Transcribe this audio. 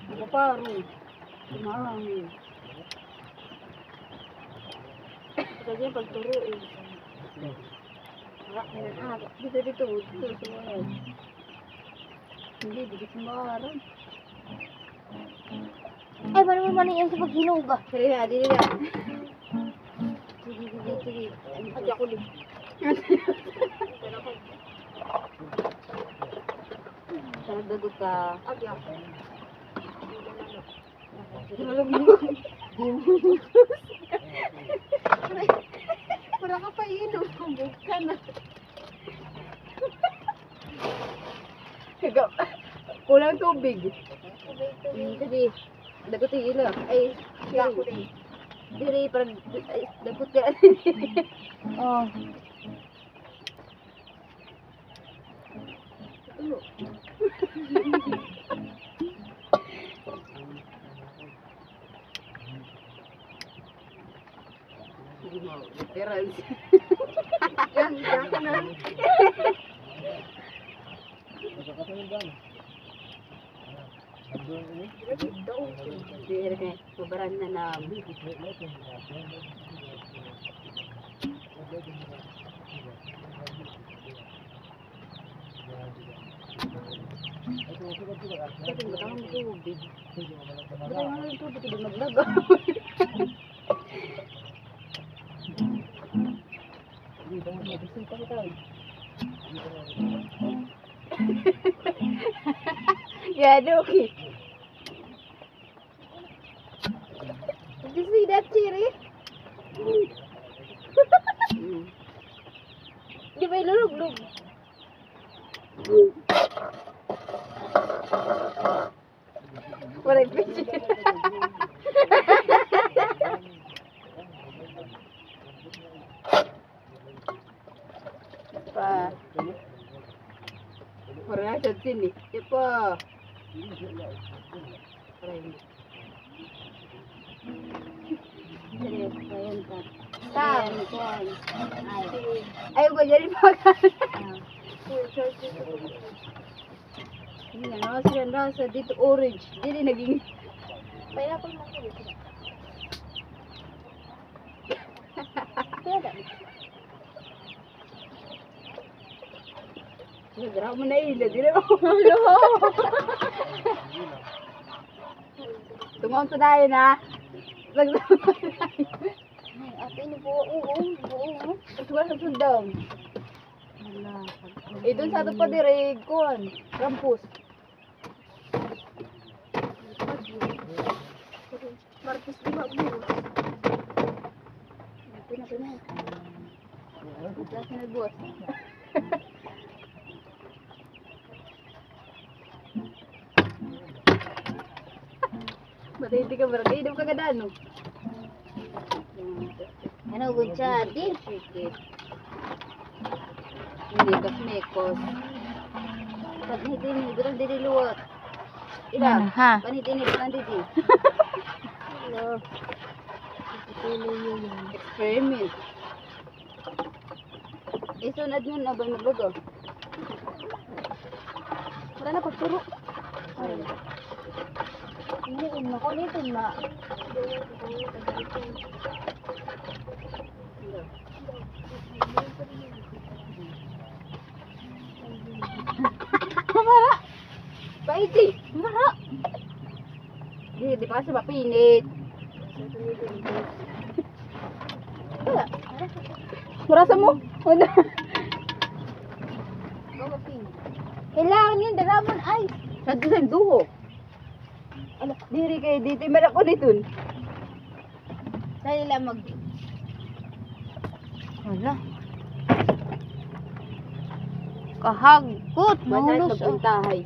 Nakaparo. Tumahangin. Kasi pagturo eh. Dito. Sumahan. Hindi, dito sumahan. Ay, paano mo maniyan sa paghinuga? Sige na. Sige. Adi ako din. Nagdagot ka. Adi ako. Para ka pa inom. Humbog ka na. Kulang tubig. Kasi, dagot yung ilo. Ay, siya ako din. Diri, parang, dagot ka. Oh. Ano? Hindi mo, literal. Yan ka na. Diri kay kubaran na namin. Kasi matang tubig. Matang ang tubig, hindi maglagaw. Yeah, okay. Did you see that, Chiri? Di ba ilulog-log? Walang picture. Pa. Parang sa sini. Ipa. Ayun ka. Ayaw ko dyan pa. Hindi nga, sila sa dito orange. Hindi naging... Pineapple mo ko. Nagra mo na ilo. Di na mo. Tumawag sa tayo na. Ate, ini buo. Ito ba sa sundang? Doon sa ito pa direk kon. Campus. Marcos di magbuo. Ito na. Ito na buwas. Matindi ka barangay. Hindi mo kagadano. Ano, good job, din. Hindi kasmekos. Pagnitin, durang dili luwat. Ila, Ha? panitin, durang dili. Hello. Experiment. Isunod nyo na ba magluto? Wala na pagturo. Hindi, makulitin ma. Mara! Paiti! Mara! Di pa kasi mapinit. Wala. Marasa mo? Wala. Kailangan yun, dalamon ice. Sa duho. Ala, diri kay dito meron ko nitun. Dahil lang Wala. Kahagkot, Mahulog mahulog. ang tahay.